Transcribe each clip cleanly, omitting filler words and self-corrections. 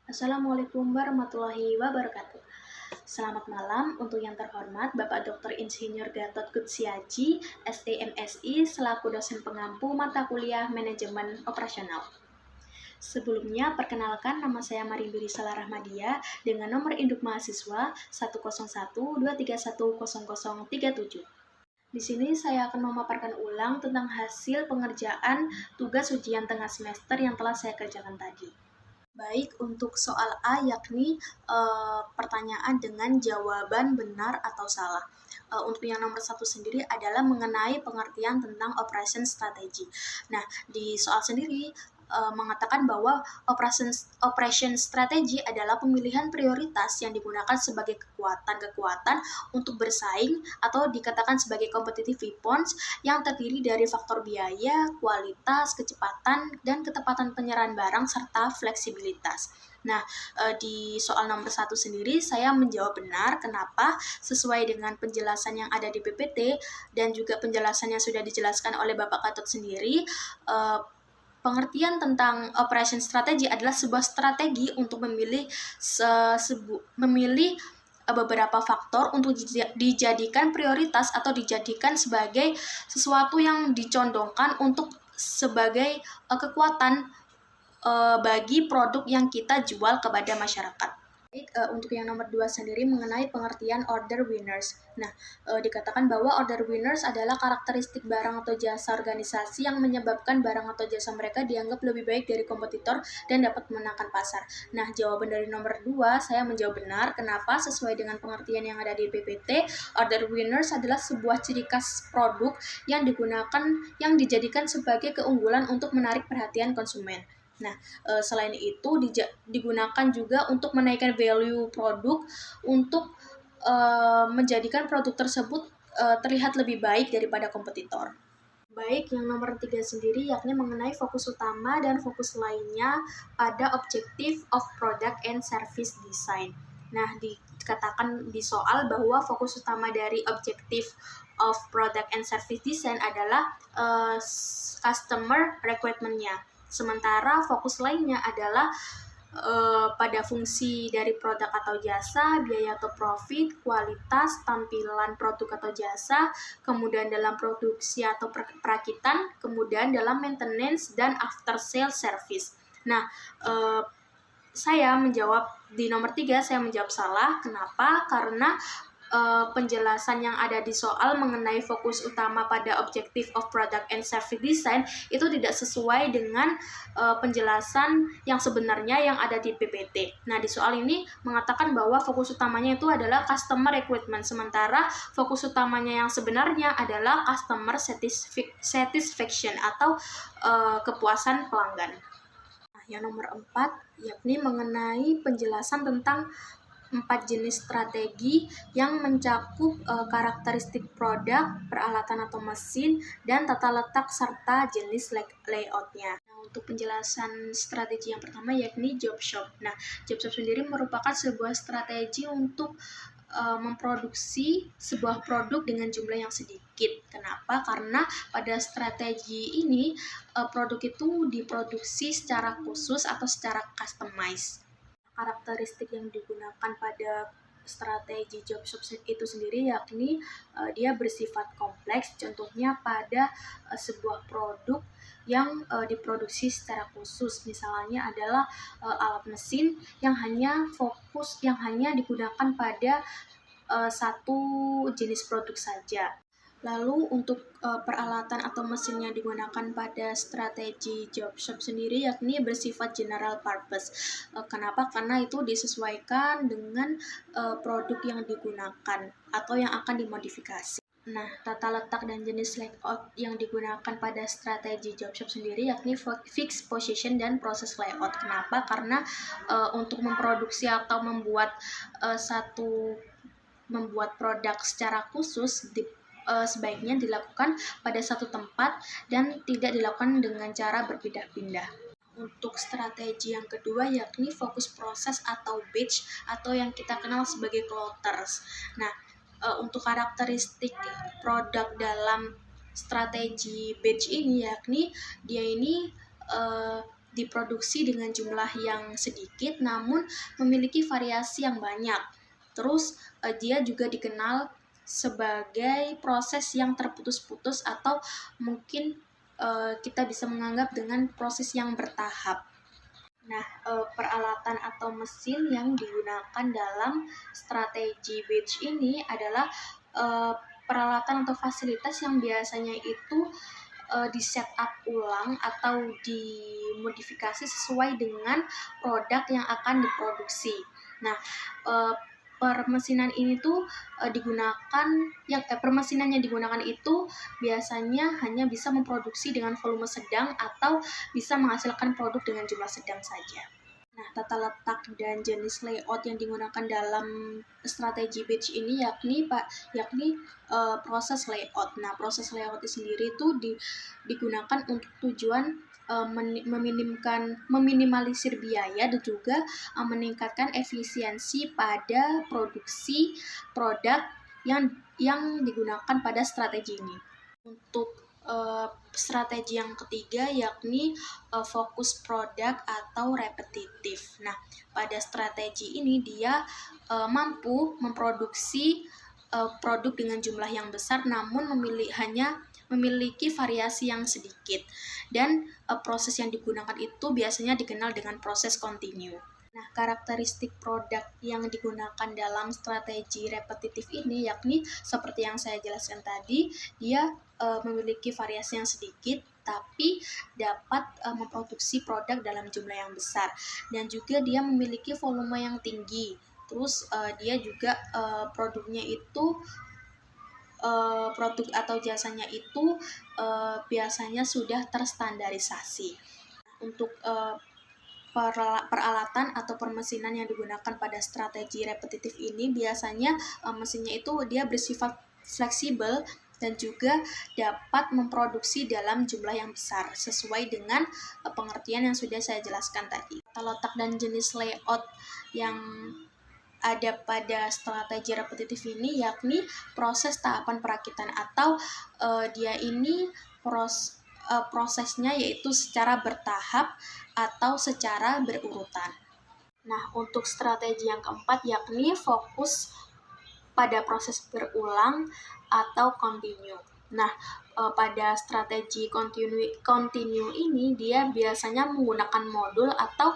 Assalamualaikum warahmatullahi wabarakatuh. Selamat malam untuk yang terhormat Bapak Dr. Insinyur Gatot Kutsiaji, STMSI, selaku dosen pengampu mata kuliah Manajemen Operasional. Sebelumnya, perkenalkan nama saya Marinduri Salah Rahmadia dengan nomor induk mahasiswa 10123100037. Di sini saya akan memaparkan ulang tentang hasil pengerjaan tugas ujian tengah semester yang telah saya kerjakan tadi. Baik, untuk soal A yakni pertanyaan dengan jawaban benar atau salah. Untuk yang nomor 1 sendiri adalah mengenai pengertian tentang operation strategy. Nah, di soal sendiri mengatakan bahwa operation strategy adalah pemilihan prioritas yang digunakan sebagai kekuatan untuk bersaing atau dikatakan sebagai competitive weapons yang terdiri dari faktor biaya, kualitas, kecepatan, dan ketepatan penyerahan barang serta fleksibilitas. Nah, di soal nomor 1 sendiri saya menjawab benar. Kenapa? Sesuai dengan penjelasan yang ada di PPT dan juga penjelasan yang sudah dijelaskan oleh Bapak Gatot sendiri, pengertian tentang operation strategy adalah sebuah strategi untuk memilih beberapa faktor untuk dijadikan prioritas atau dijadikan sebagai sesuatu yang dicondongkan untuk sebagai kekuatan bagi produk yang kita jual kepada masyarakat. Untuk yang nomor 2 sendiri mengenai pengertian order winners. Nah, dikatakan bahwa order winners adalah karakteristik barang atau jasa organisasi yang menyebabkan barang atau jasa mereka dianggap lebih baik dari kompetitor dan dapat memenangkan pasar. Nah, jawaban dari nomor 2 saya menjawab benar. Kenapa? Sesuai dengan pengertian yang ada di PPT, order winners adalah sebuah ciri khas produk yang dijadikan sebagai keunggulan untuk menarik perhatian konsumen. Nah, selain itu digunakan juga untuk menaikkan value produk untuk menjadikan produk tersebut terlihat lebih baik daripada kompetitor. Baik, yang nomor 3 sendiri yakni mengenai fokus utama dan fokus lainnya pada objective of product and service design. Nah, dikatakan di soal bahwa fokus utama dari objective of product and service design adalah customer requirement-nya. Sementara fokus lainnya adalah pada fungsi dari produk atau jasa, biaya atau profit, kualitas, tampilan produk atau jasa, kemudian dalam produksi atau perakitan, kemudian dalam maintenance dan after sale service. Nah, saya menjawab di nomor 3, saya menjawab salah. Kenapa? Karena penjelasan yang ada di soal mengenai fokus utama pada objective of product and service design itu tidak sesuai dengan penjelasan yang sebenarnya yang ada di PPT. Nah, di soal ini mengatakan bahwa fokus utamanya itu adalah customer recruitment, sementara fokus utamanya yang sebenarnya adalah customer satisfaction atau kepuasan pelanggan. Nah, yang nomor 4 yakni mengenai penjelasan tentang 4 jenis strategi yang mencakup karakteristik produk, peralatan atau mesin, dan tata letak serta jenis layout-nya. Nah, untuk penjelasan strategi yang pertama yakni job shop. Nah, job shop sendiri merupakan sebuah strategi untuk memproduksi sebuah produk dengan jumlah yang sedikit. Kenapa? Karena pada strategi ini produk itu diproduksi secara khusus atau secara customized. Karakteristik yang digunakan pada strategi job shop itu sendiri yakni dia bersifat kompleks, contohnya pada sebuah produk yang diproduksi secara khusus, misalnya adalah alat mesin yang hanya digunakan pada satu jenis produk saja. Lalu untuk peralatan atau mesin yang digunakan pada strategi job shop sendiri yakni bersifat general purpose. Kenapa? Karena itu disesuaikan dengan produk yang digunakan atau yang akan dimodifikasi. Nah, tata letak dan jenis layout yang digunakan pada strategi job shop sendiri yakni fixed position dan proses layout. Kenapa? Karena untuk memproduksi atau membuat produk secara khusus sebaiknya dilakukan pada satu tempat dan tidak dilakukan dengan cara berpindah-pindah. Untuk strategi yang kedua yakni fokus proses atau batch atau yang kita kenal sebagai clotters. Nah, untuk karakteristik produk dalam strategi batch ini yakni dia ini diproduksi dengan jumlah yang sedikit namun memiliki variasi yang banyak. Terus dia juga dikenal sebagai proses yang terputus-putus atau mungkin kita bisa menganggap dengan proses yang bertahap. Nah, peralatan atau mesin yang digunakan dalam strategi batch ini adalah peralatan atau fasilitas yang biasanya itu di setup ulang atau dimodifikasi sesuai dengan produk yang akan diproduksi. Nah, permesinan ini tuh permesinan yang digunakan itu biasanya hanya bisa memproduksi dengan volume sedang atau bisa menghasilkan produk dengan jumlah sedang saja. Nah, tata letak dan jenis layout yang digunakan dalam strategi batch ini yakni proses layout. Nah, proses layout itu sendiri itu digunakan untuk tujuan meminimalisir biaya dan juga meningkatkan efisiensi pada produksi produk yang digunakan pada strategi ini. Untuk strategi yang ketiga yakni fokus produk atau repetitif. Nah, pada strategi ini dia mampu memproduksi produk dengan jumlah yang besar namun hanya memiliki variasi yang sedikit, dan proses yang digunakan itu biasanya dikenal dengan proses kontinu. Nah, karakteristik produk yang digunakan dalam strategi repetitif ini yakni seperti yang saya jelaskan tadi, dia memiliki variasi yang sedikit tapi dapat memproduksi produk dalam jumlah yang besar, dan juga dia memiliki volume yang tinggi. Terus dia juga produknya itu produk atau jasanya itu biasanya sudah terstandarisasi. Untuk peralatan atau permesinan yang digunakan pada strategi repetitif ini biasanya mesinnya itu dia bersifat fleksibel dan juga dapat memproduksi dalam jumlah yang besar sesuai dengan pengertian yang sudah saya jelaskan tadi. Tata letak dan jenis layout yang ada pada strategi repetitif ini yakni proses tahapan perakitan atau dia ini prosesnya yaitu secara bertahap atau secara berurutan. Nah, untuk strategi yang keempat yakni fokus pada proses berulang atau continue. Nah, pada strategi continue ini dia biasanya menggunakan modul atau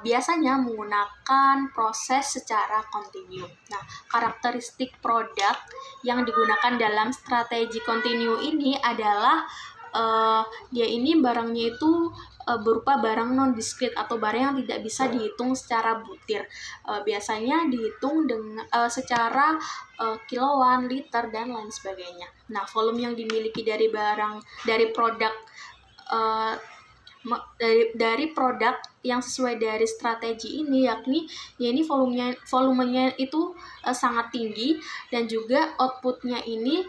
biasanya menggunakan proses secara kontinu. Nah, karakteristik produk yang digunakan dalam strategi kontinu ini adalah dia ini barangnya itu berupa barang non-diskrit atau barang yang tidak bisa dihitung secara butir. Biasanya dihitung dengan secara kiloan, liter, dan lain sebagainya. Nah, volume yang dimiliki dari produk dari produk yang sesuai dari strategi ini yakni volumenya itu sangat tinggi, dan juga outputnya ini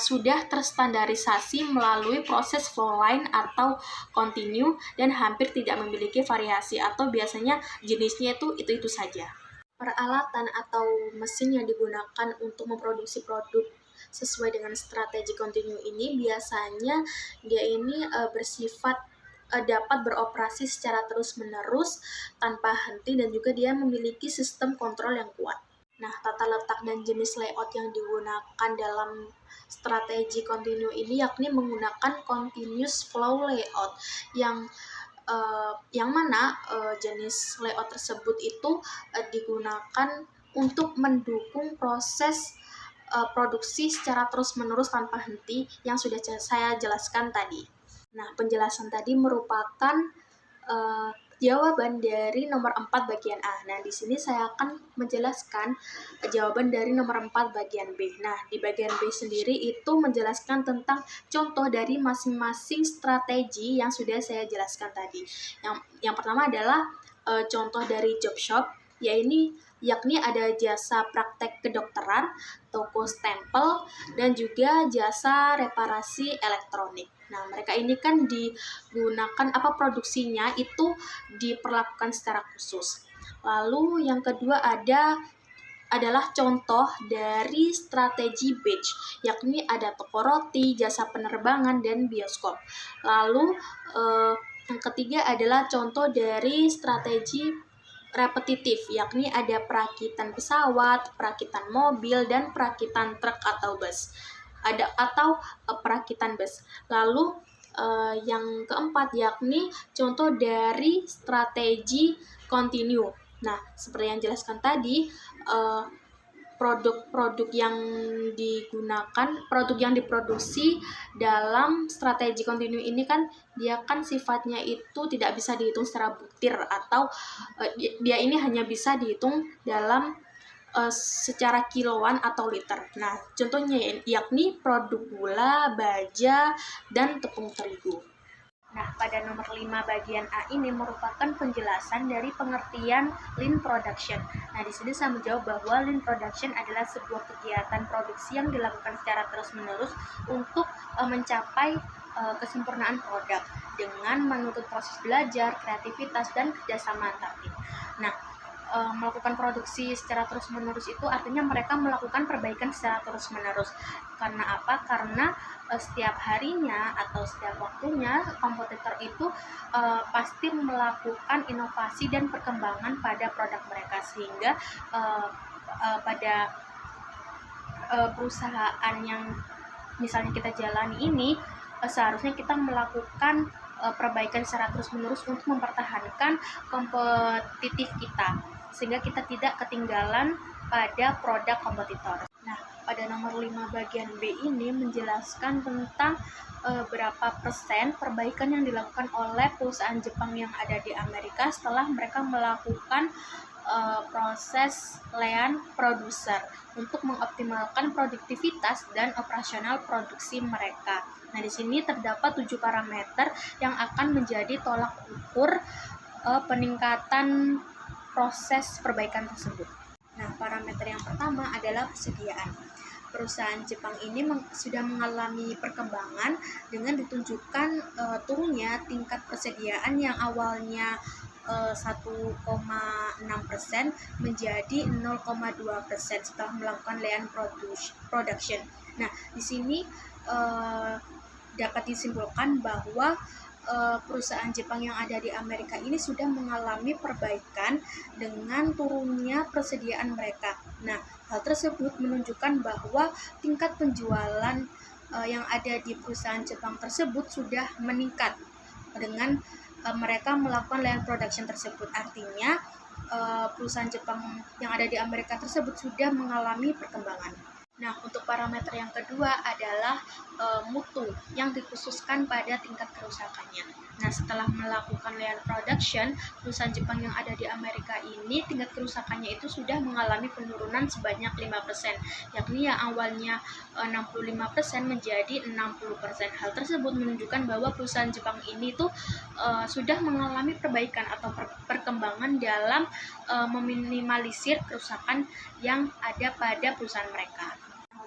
sudah terstandarisasi melalui proses flow line atau continue dan hampir tidak memiliki variasi atau biasanya jenisnya itu saja. Peralatan atau mesin yang digunakan untuk memproduksi produk sesuai dengan strategi continue ini biasanya dia ini bersifat dapat beroperasi secara terus-menerus tanpa henti, dan juga dia memiliki sistem kontrol yang kuat. Nah, tata letak dan jenis layout yang digunakan dalam strategi continue ini yakni menggunakan continuous flow layout yang mana jenis layout tersebut itu digunakan untuk mendukung proses produksi secara terus-menerus tanpa henti yang sudah saya jelaskan tadi. Nah, penjelasan tadi merupakan jawaban dari nomor 4 bagian A. Nah, di sini saya akan menjelaskan jawaban dari nomor 4 bagian B. Nah, di bagian B sendiri itu menjelaskan tentang contoh dari masing-masing strategi yang sudah saya jelaskan tadi. Yang pertama adalah contoh dari job shop, yakni ada jasa praktek kedokteran, toko stempel, dan juga jasa reparasi elektronik. Nah, mereka ini kan digunakan produksinya itu diperlakukan secara khusus. Lalu yang kedua adalah contoh dari strategi batch, yakni ada toko roti, jasa penerbangan, dan bioskop. Lalu Yang ketiga adalah contoh dari strategi repetitif, yakni ada perakitan pesawat, perakitan mobil, dan perakitan truk atau bus. Perakitan bus. Lalu yang keempat yakni contoh dari strategi kontinu. Nah, seperti yang jelaskan tadi, produk-produk yang digunakan, produk yang diproduksi dalam strategi kontinu ini kan dia kan sifatnya itu tidak bisa dihitung secara butir, atau dia ini hanya bisa dihitung dalam secara kiloan atau liter. Nah, contohnya yakni produk gula, baja, dan tepung terigu. Nah, pada nomor 5 bagian A ini merupakan penjelasan dari pengertian lean production. Nah, di sini saya menjawab bahwa lean production adalah sebuah kegiatan produksi yang dilakukan secara terus-menerus untuk mencapai kesempurnaan produk dengan menuntut proses belajar, kreativitas, dan kerjasama antar tim. Nah, melakukan produksi secara terus-menerus itu artinya mereka melakukan perbaikan secara terus-menerus. Karena apa? Karena setiap harinya atau setiap waktunya kompetitor itu pasti melakukan inovasi dan perkembangan pada produk mereka, sehingga pada perusahaan yang misalnya kita jalani ini seharusnya kita melakukan perbaikan secara terus-menerus untuk mempertahankan kompetitif kita, sehingga kita tidak ketinggalan pada produk kompetitor. Nah, pada nomor 5 bagian B ini menjelaskan tentang berapa persen perbaikan yang dilakukan oleh perusahaan Jepang yang ada di Amerika setelah mereka melakukan proses lean producer untuk mengoptimalkan produktivitas dan operasional produksi mereka. Nah, di sini terdapat 7 parameter yang akan menjadi tolak ukur peningkatan proses perbaikan tersebut. Nah, parameter yang pertama adalah persediaan. Perusahaan Jepang ini sudah mengalami perkembangan dengan ditunjukkan turunnya tingkat persediaan yang awalnya 1,6% menjadi 0,2% setelah melakukan lean production. Nah, di sini dapat disimpulkan bahwa perusahaan Jepang yang ada di Amerika ini sudah mengalami perbaikan dengan turunnya persediaan mereka. Nah, hal tersebut menunjukkan bahwa tingkat penjualan yang ada di perusahaan Jepang tersebut sudah meningkat dengan mereka melakukan lean production tersebut. Artinya perusahaan Jepang yang ada di Amerika tersebut sudah mengalami perkembangan. Nah, untuk parameter yang kedua adalah mutu yang dikhususkan pada tingkat kerusakannya. Nah, setelah melakukan lean production, perusahaan Jepang yang ada di Amerika ini tingkat kerusakannya itu sudah mengalami penurunan sebanyak 5%, yakni yang awalnya 65% menjadi 60%. Hal tersebut menunjukkan bahwa perusahaan Jepang ini tuh sudah mengalami perbaikan atau perkembangan dalam meminimalisir kerusakan yang ada pada perusahaan mereka.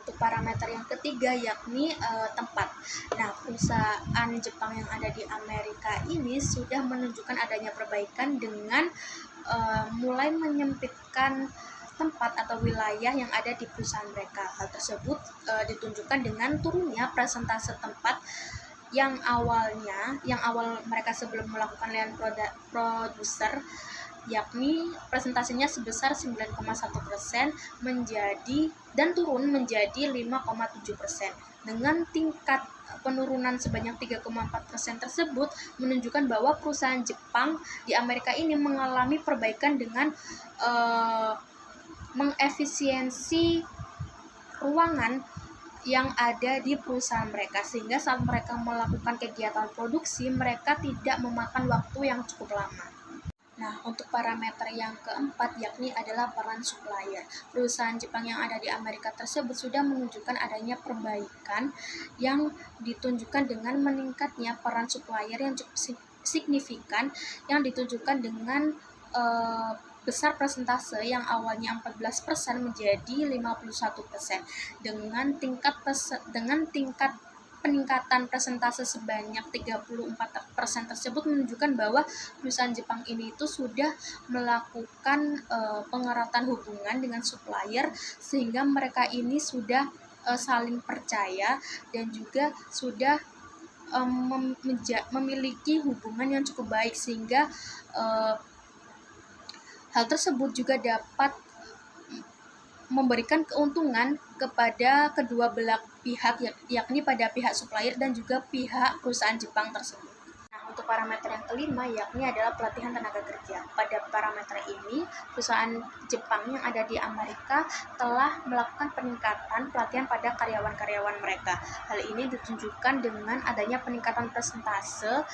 Untuk parameter yang ketiga yakni tempat. Nah, perusahaan Jepang yang ada di Amerika ini sudah menunjukkan adanya perbaikan dengan mulai menyempitkan tempat atau wilayah yang ada di perusahaan mereka. Hal tersebut ditunjukkan dengan turunnya persentase tempat yang awal mereka sebelum melakukan lean producer, yakni presentasinya sebesar 9,1% turun menjadi 5,7%. Dengan tingkat penurunan sebanyak 3,4% tersebut menunjukkan bahwa perusahaan Jepang di Amerika ini mengalami perbaikan dengan mengefisiensi ruangan yang ada di perusahaan mereka, sehingga saat mereka melakukan kegiatan produksi mereka tidak memakan waktu yang cukup lama. Nah, untuk parameter yang keempat yakni adalah peran supplier. Perusahaan Jepang yang ada di Amerika tersebut sudah menunjukkan adanya perbaikan yang ditunjukkan dengan meningkatnya peran supplier yang cukup signifikan, yang ditunjukkan dengan besar persentase yang awalnya 14% menjadi 51%. Dengan tingkat peningkatan persentase sebanyak 34% tersebut menunjukkan bahwa perusahaan Jepang ini itu sudah melakukan pengeratan hubungan dengan supplier, sehingga mereka ini sudah saling percaya dan juga sudah memiliki hubungan yang cukup baik, sehingga hal tersebut juga dapat memberikan keuntungan kepada kedua belah pihak, yakni pada pihak supplier dan juga pihak perusahaan Jepang tersebut. Nah, untuk parameter yang kelima yakni adalah pelatihan tenaga kerja. Pada parameter ini, perusahaan Jepang yang ada di Amerika telah melakukan peningkatan pelatihan pada karyawan-karyawan mereka. Hal ini ditunjukkan dengan adanya peningkatan persentase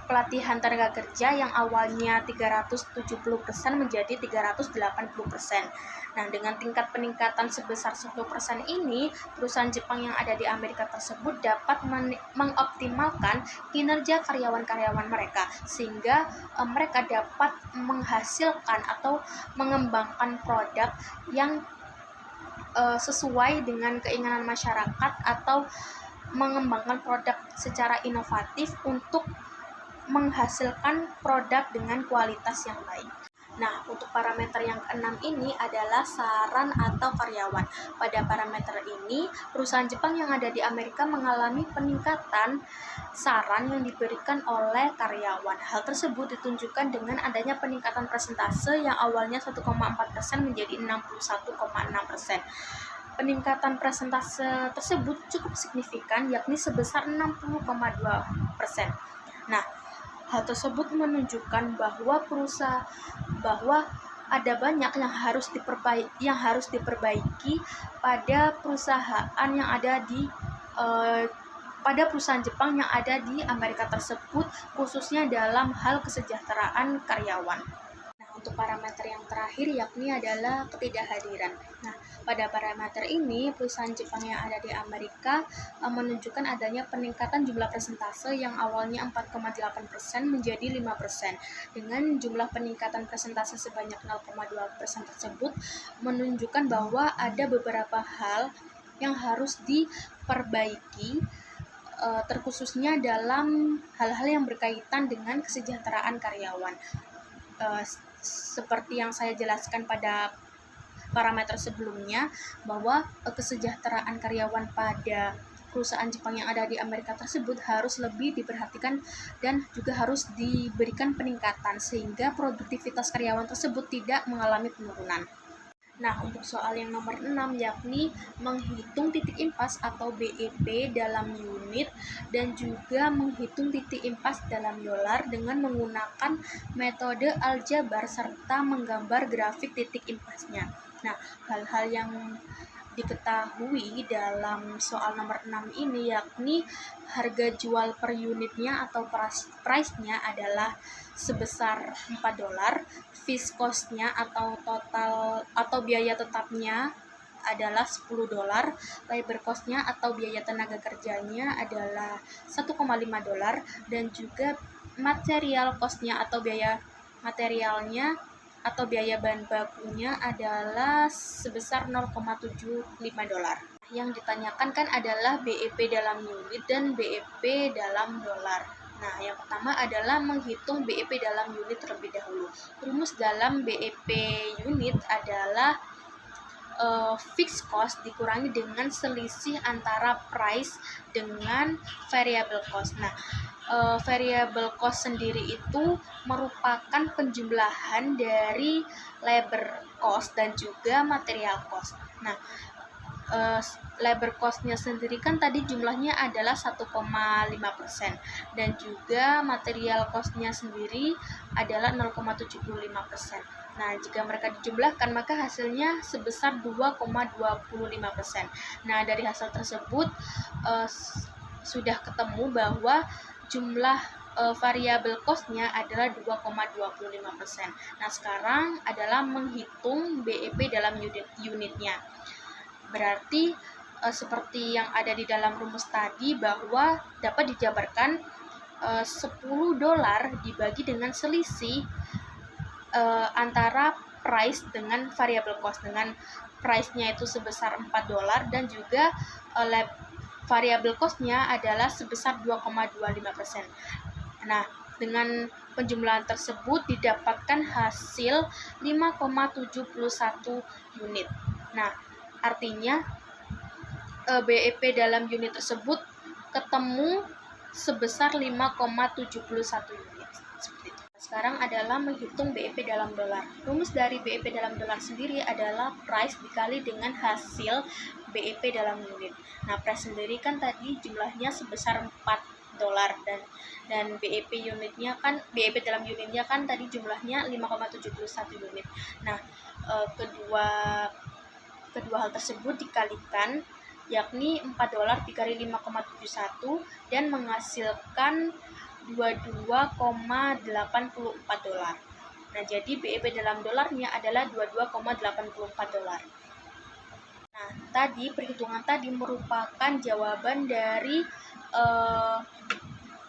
pelatihan tenaga kerja yang awalnya 370% menjadi 380%. Nah, dengan tingkat peningkatan sebesar 10% ini, perusahaan Jepang yang ada di Amerika tersebut dapat mengoptimalkan kinerja karyawan-karyawan mereka, sehingga mereka dapat menghasilkan atau mengembangkan produk yang sesuai dengan keinginan masyarakat, atau mengembangkan produk secara inovatif untuk menghasilkan produk dengan kualitas yang baik. Nah, untuk parameter yang keenam ini adalah saran atau karyawan. Pada parameter ini, perusahaan Jepang yang ada di Amerika mengalami peningkatan saran yang diberikan oleh karyawan. Hal tersebut ditunjukkan dengan adanya peningkatan persentase yang awalnya 1,4% menjadi 61,6%. Peningkatan persentase tersebut cukup signifikan, yakni sebesar 60,2%. Nah, hal tersebut menunjukkan bahwa ada banyak yang harus diperbaiki pada perusahaan yang ada di pada perusahaan Jepang yang ada di Amerika tersebut, khususnya dalam hal kesejahteraan karyawan. Nah, untuk parameter yang terakhir yakni adalah ketidakhadiran. Nah, pada parameter ini, perusahaan Jepang yang ada di Amerika menunjukkan adanya peningkatan jumlah persentase yang awalnya 4,8% menjadi 5%. Dengan jumlah peningkatan persentase sebanyak 0,2% tersebut menunjukkan bahwa ada beberapa hal yang harus diperbaiki, terkhususnya dalam hal-hal yang berkaitan dengan kesejahteraan karyawan. Seperti yang saya jelaskan pada parameter sebelumnya, bahwa kesejahteraan karyawan pada perusahaan Jepang yang ada di Amerika tersebut harus lebih diperhatikan dan juga harus diberikan peningkatan, sehingga produktivitas karyawan tersebut tidak mengalami penurunan. Nah, untuk soal yang nomor 6 yakni menghitung titik impas atau BEP dalam unit dan juga menghitung titik impas dalam dolar dengan menggunakan metode aljabar serta menggambar grafik titik impasnya. Nah, hal-hal yang diketahui dalam soal nomor 6 ini yakni harga jual per unitnya atau price-nya adalah sebesar $4, fixed cost-nya atau total atau biaya tetapnya adalah $10, labor cost-nya atau biaya tenaga kerjanya adalah $1,5, dan juga material cost-nya atau biaya materialnya atau biaya bahan bakunya adalah sebesar $0,75. Yang ditanyakan kan adalah BEP dalam unit dan BEP dalam dolar. Nah, yang pertama adalah menghitung BEP dalam unit terlebih dahulu. Rumus dalam BEP unit adalah fixed cost dikurangi dengan selisih antara price dengan variable cost. Nah, variable cost sendiri itu merupakan penjumlahan dari labor cost dan juga material cost. Nah, labor cost-nya sendiri kan tadi jumlahnya adalah 1,5%, dan juga material cost-nya sendiri adalah 0,75%. Nah, jika mereka dijumlahkan maka hasilnya sebesar 2,25%. Nah, dari hasil tersebut sudah ketemu bahwa jumlah variabel cost-nya adalah 2,25%. Nah, sekarang adalah menghitung BEP dalam unitnya. Berarti seperti yang ada di dalam rumus tadi, bahwa dapat dijabarkan $10 dibagi dengan selisih antara price dengan variable cost, dengan price-nya itu sebesar $4 dan juga variable cost-nya adalah sebesar 2,25%. Nah, dengan penjumlahan tersebut didapatkan hasil 5,71 unit. Nah, artinya BEP dalam unit tersebut ketemu sebesar 5,71 unit. Seperti itu. Sekarang adalah menghitung BEP dalam dolar. Rumus dari BEP dalam dolar sendiri adalah price dikali dengan hasil BEP dalam unit. Nah, price sendiri kan tadi jumlahnya sebesar 4 dolar dan BEP dalam unitnya kan tadi jumlahnya 5,71 unit. Nah, kedua hal tersebut dikalikan, yakni 4 dolar dikali 5,71 dan menghasilkan 22,84 dolar. Nah, jadi BEP dalam dolarnya adalah 22,84 dolar. Nah, tadi perhitungan tadi merupakan jawaban dari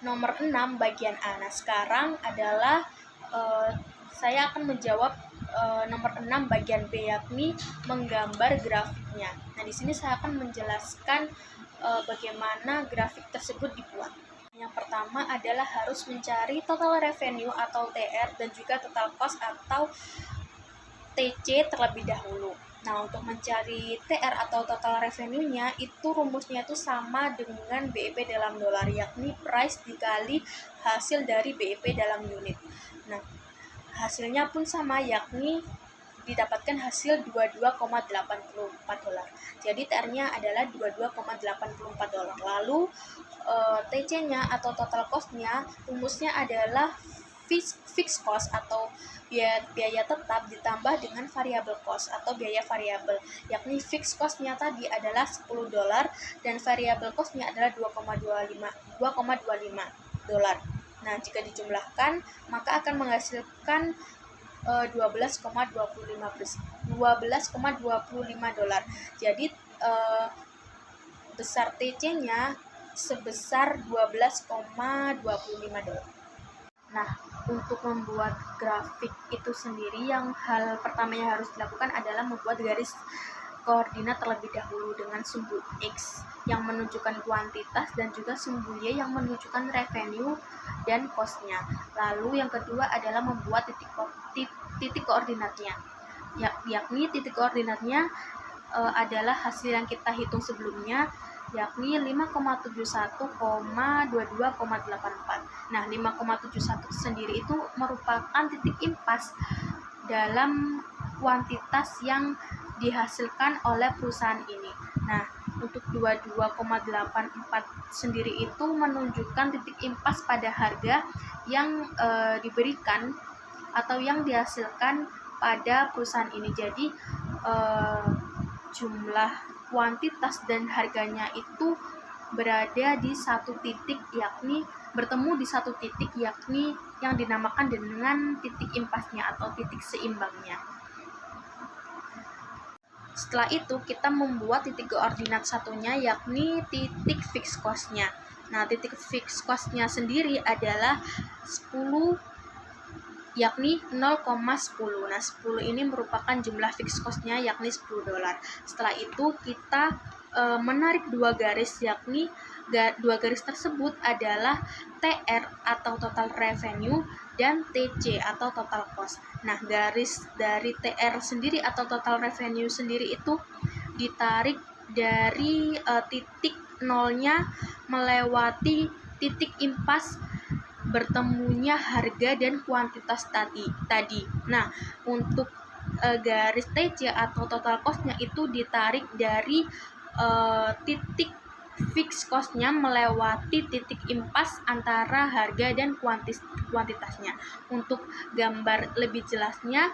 nomor 6 bagian A. Nah, sekarang adalah saya akan menjawab nomor 6 bagian B, yakni menggambar grafiknya. Nah, di sini saya akan menjelaskan bagaimana grafik tersebut dibuat. Yang pertama adalah harus mencari total revenue atau TR dan juga total cost atau TC terlebih dahulu. Nah, untuk mencari TR atau total revenue-nya itu rumusnya itu sama dengan BEP dalam dolar, yakni price dikali hasil dari BEP dalam unit. Nah, hasilnya pun sama, yakni didapatkan hasil 22,84 dolar. Jadi TR-nya adalah 22,84 dolar. Lalu TC-nya atau total cost-nya rumusnya adalah fixed cost atau biaya tetap ditambah dengan variable cost atau biaya variabel, yakni fixed cost-nya tadi adalah 10 dolar dan variable cost-nya adalah 2,25 dolar. Nah, jika dijumlahkan maka akan menghasilkan 12,25 dolar. Jadi besar TC-nya sebesar 12,25 dolar. Nah, untuk membuat grafik itu sendiri, hal pertama yang harus dilakukan adalah membuat garis koordinat terlebih dahulu dengan sumbu X yang menunjukkan kuantitas dan juga sumbu Y yang menunjukkan revenue dan cost-nya. Lalu yang kedua adalah membuat titik koordinatnya, yakni titik koordinatnya adalah hasil yang kita hitung sebelumnya, yakni 5,71,22,84. Nah, 5,71 sendiri itu merupakan titik impas dalam kuantitas yang dihasilkan oleh perusahaan ini. Nah, untuk 22,84 sendiri itu menunjukkan titik impas pada harga yang diberikan atau yang dihasilkan pada perusahaan ini. Jadi jumlah kuantitas dan harganya itu berada di satu titik, yakni bertemu di satu titik, yakni yang dinamakan dengan titik impasnya atau titik seimbangnya. Setelah itu kita membuat titik koordinat satunya, yakni titik fixed cost-nya. Nah, titik fixed cost-nya sendiri adalah 10, yakni 0,10. Nah, 10 ini merupakan jumlah fixed cost-nya, yakni 10 dolar. Setelah itu kita menarik dua garis, yakni dua garis tersebut adalah TR atau total revenue dan TC atau total cost. Nah, garis dari TR sendiri atau total revenue sendiri itu ditarik dari titik nolnya melewati titik impas bertemunya harga dan kuantitas tadi. Nah, untuk garis TC atau total cost-nya itu ditarik dari titik fixed cost-nya melewati titik impas antara harga dan kuantitasnya. Untuk gambar lebih jelasnya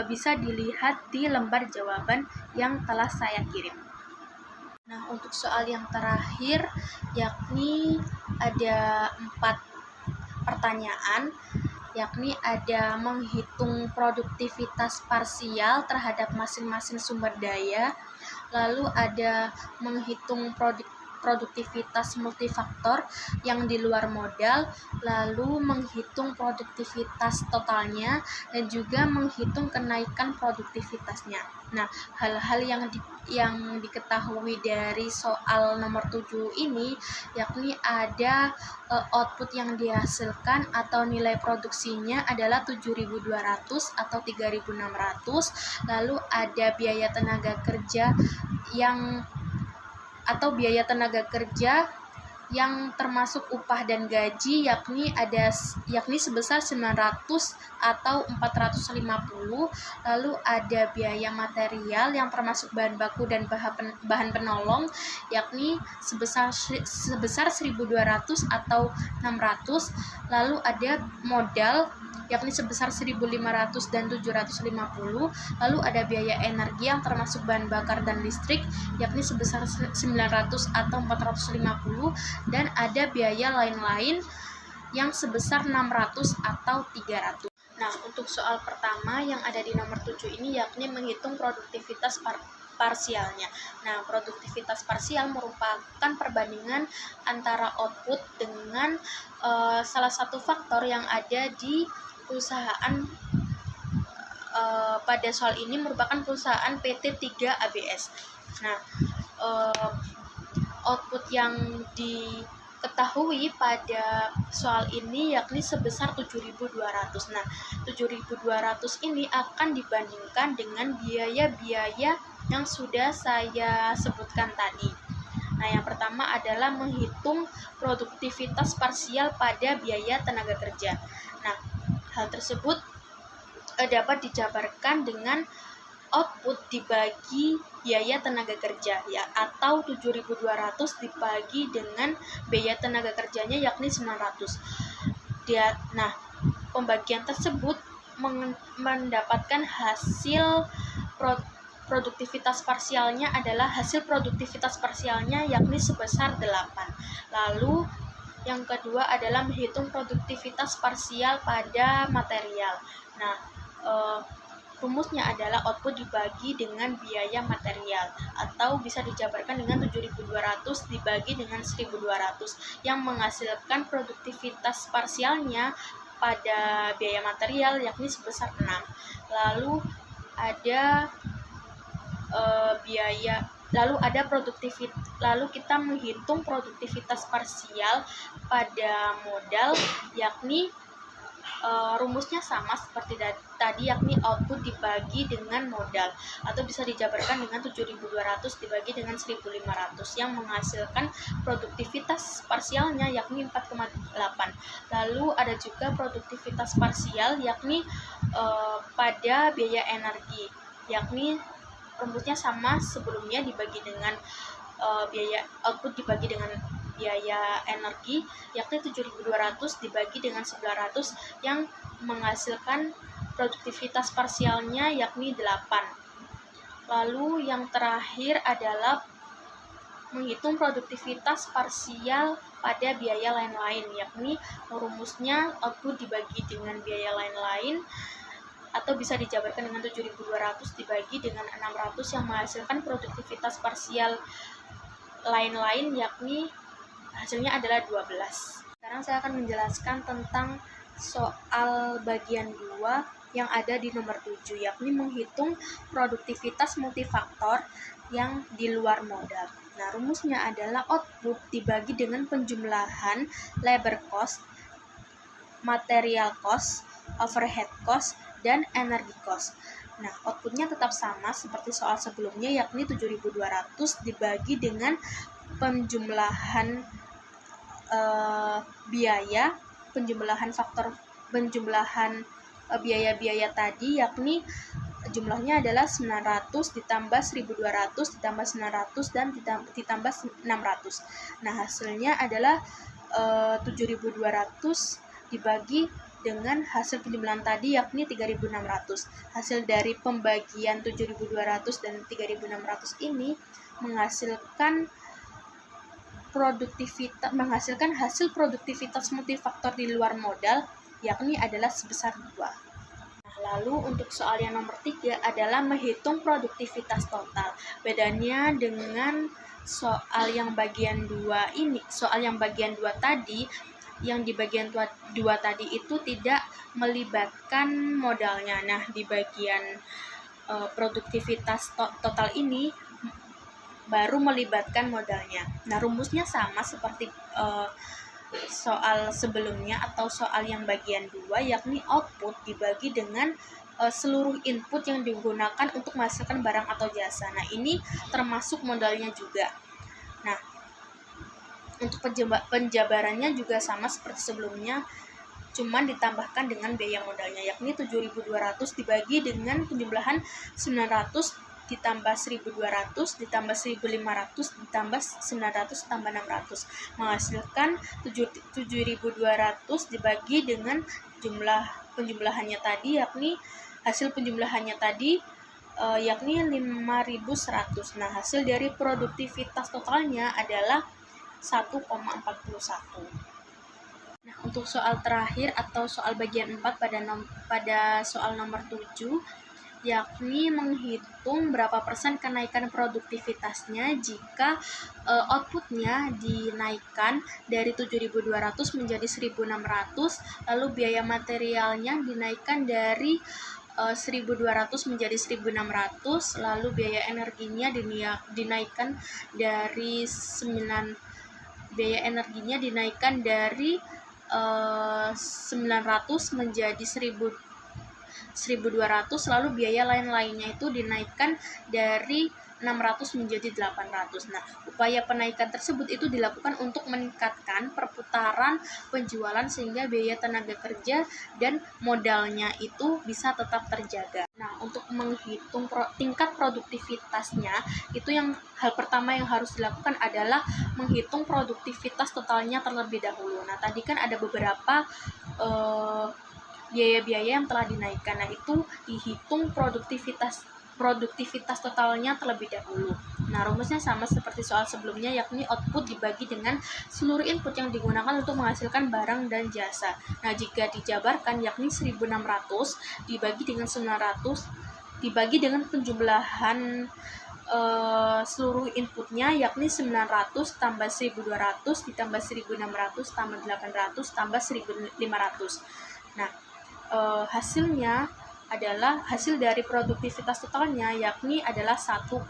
bisa dilihat di lembar jawaban yang telah saya kirim. Nah, untuk soal yang terakhir, yakni ada 4 pertanyaan, yakni ada menghitung produktivitas parsial terhadap masing-masing sumber daya, lalu ada menghitung produktivitas multifaktor yang di luar modal, lalu menghitung produktivitas totalnya, dan juga menghitung kenaikan produktivitasnya. Nah, hal-hal yang diketahui dari soal nomor 7 ini, yakni ada output yang dihasilkan atau nilai produksinya adalah 7.200 atau 3.600, lalu ada biaya tenaga kerja yang atau biaya tenaga kerja yang termasuk upah dan gaji yakni sebesar 900 atau 450. Lalu ada biaya material yang termasuk bahan baku dan bahan penolong yakni sebesar 1.200 atau 600. Lalu ada modal yakni sebesar 1.500 dan 750. Lalu ada biaya energi yang termasuk bahan bakar dan listrik yakni sebesar 900 atau 450, dan ada biaya lain-lain yang sebesar 600 atau 300. Nah, untuk soal pertama yang ada di nomor 7 ini yakni menghitung produktivitas parsialnya. Nah, produktivitas parsial merupakan perbandingan antara output dengan salah satu faktor yang ada di perusahaan. Pada soal ini merupakan perusahaan PT 3 ABS. Nah, output yang diketahui pada soal ini yakni sebesar 7.200. Nah, 7.200 ini akan dibandingkan dengan biaya-biaya yang sudah saya sebutkan tadi. Nah, yang pertama adalah menghitung produktivitas parsial pada biaya tenaga kerja. Nah, hal tersebut dapat dijabarkan dengan output dibagi biaya tenaga kerja ya, atau 7.200 dibagi dengan biaya tenaga kerjanya yakni 900. Nah, pembagian tersebut mendapatkan hasil produktivitas parsialnya adalah hasil produktivitas parsialnya yakni sebesar 8. Lalu yang kedua adalah menghitung produktivitas parsial pada material. Nah, rumusnya adalah output dibagi dengan biaya material, atau bisa dijabarkan dengan 7.200 dibagi dengan 1.200 yang menghasilkan produktivitas parsialnya pada biaya material yakni sebesar 6. Lalu lalu kita menghitung produktivitas parsial pada modal yakni rumusnya sama seperti tadi yakni output dibagi dengan modal, atau bisa dijabarkan dengan 7.200 dibagi dengan 1.500 yang menghasilkan produktivitas parsialnya yakni 4,8. Lalu ada juga produktivitas parsial yakni pada biaya energi, yakni rumusnya sama sebelumnya dibagi dengan biaya output dibagi dengan biaya energi yakni 7.200 dibagi dengan 900 yang menghasilkan produktivitas parsialnya yakni 8. Lalu yang terakhir adalah menghitung produktivitas parsial pada biaya lain-lain, yakni rumusnya output dibagi dengan biaya lain-lain, atau bisa dijabarkan dengan 7.200 dibagi dengan 600 yang menghasilkan produktivitas parsial lain-lain yakni hasilnya adalah 12. Sekarang saya akan menjelaskan tentang soal bagian 2 yang ada di nomor 7, yakni menghitung produktivitas multifaktor yang di luar modal. Nah, rumusnya adalah output dibagi dengan penjumlahan labor cost, material cost, overhead cost, dan energi cost. Nah, outputnya tetap sama seperti soal sebelumnya yakni 7.200 dibagi dengan penjumlahan biaya tadi yakni jumlahnya adalah 900 ditambah 1.200 ditambah 900 dan ditambah 600. Nah, hasilnya adalah 7.200 dibagi dengan hasil penjumlahan tadi yakni 3.600. Hasil dari pembagian 7.200 dan 3.600 ini menghasilkan hasil produktivitas multifaktor di luar modal yakni adalah sebesar 2. Nah, lalu untuk soal yang nomor 3 adalah menghitung produktivitas total. Bedanya dengan soal yang bagian 2 tadi, yang di bagian 2 tadi itu tidak melibatkan modalnya. Nah, di bagian produktivitas total ini baru melibatkan modalnya. Nah, rumusnya sama seperti soal sebelumnya atau soal yang bagian 2, yakni output dibagi dengan seluruh input yang digunakan untuk menghasilkan barang atau jasa. Nah, ini termasuk modalnya juga. Untuk penjabarannya juga sama seperti sebelumnya, cuman ditambahkan dengan biaya modalnya, yakni 7.200 dibagi dengan penjumlahan 900 ditambah 1.200 ditambah 1.500 ditambah 900 tambah 600 menghasilkan 7.200 dibagi dengan penjumlahannya tadi, yakni hasil penjumlahannya tadi yakni 5.100. Nah, hasil dari produktivitas totalnya adalah 1,41. Nah, untuk soal terakhir atau soal bagian 4 pada soal nomor 7, yakni menghitung berapa persen kenaikan produktivitasnya jika outputnya dinaikkan dari 7.200 menjadi 1.600, lalu biaya materialnya dinaikkan dari 1.200 menjadi 1.600, lalu biaya energinya dinaikkan dari 900 menjadi 1.200, lalu biaya lain-lainnya itu dinaikkan dari 600 menjadi 800. Nah, upaya penaikan tersebut itu dilakukan untuk meningkatkan perputaran penjualan sehingga biaya tenaga kerja dan modalnya itu bisa tetap terjaga. Nah, untuk menghitung tingkat produktivitasnya, itu hal pertama yang harus dilakukan adalah menghitung produktivitas totalnya terlebih dahulu. Nah, tadi kan ada beberapa biaya-biaya yang telah dinaikkan. Nah, itu dihitung produktivitas totalnya terlebih dahulu. Nah, rumusnya sama seperti soal sebelumnya, yakni output dibagi dengan seluruh input yang digunakan untuk menghasilkan barang dan jasa. Nah, jika dijabarkan, yakni 1.600 dibagi dengan 900 dibagi dengan penjumlahan seluruh inputnya, yakni 900 tambah 1.200 ditambah 1.600 tambah 800 tambah 1.500. Nah, hasilnya adalah hasil dari produktivitas totalnya, yakni adalah 1,6.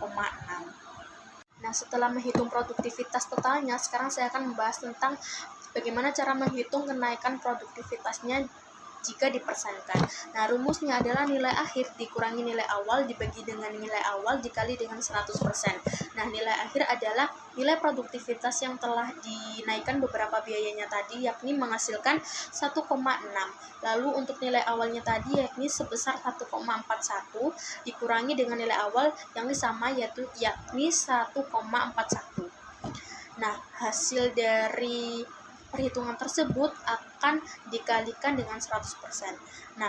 Nah, setelah menghitung produktivitas totalnya, sekarang saya akan membahas tentang bagaimana cara menghitung kenaikan produktivitasnya jika dipersenkan. Nah, rumusnya adalah nilai akhir dikurangi nilai awal dibagi dengan nilai awal dikali dengan 100%. Nah, nilai akhir adalah nilai produktivitas yang telah dinaikkan beberapa biayanya tadi, yakni menghasilkan 1,6. Lalu untuk nilai awalnya tadi yakni sebesar 1,41 dikurangi dengan nilai awal yang sama yakni 1,41. Nah, hasil dari perhitungan tersebut akan dikalikan dengan 100%. Nah,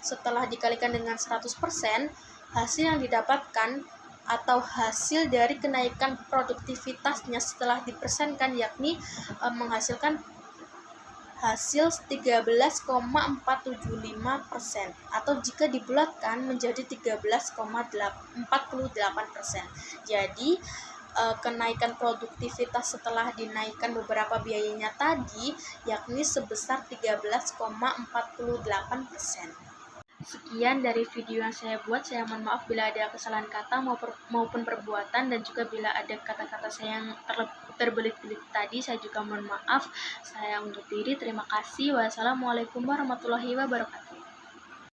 setelah dikalikan dengan 100%, hasil yang didapatkan atau hasil dari kenaikan produktivitasnya setelah dipersenkan yakni menghasilkan hasil 13,475%, atau jika dibulatkan menjadi 13,48%. Jadi kenaikan produktivitas setelah dinaikkan beberapa biayanya tadi yakni sebesar 13,48%. Sekian dari video yang saya buat. Saya mohon maaf bila ada kesalahan kata maupun perbuatan, dan juga bila ada kata-kata saya yang terbelit-belit tadi, saya juga mohon maaf. Saya undur diri. Terima kasih. Wassalamualaikum warahmatullahi wabarakatuh.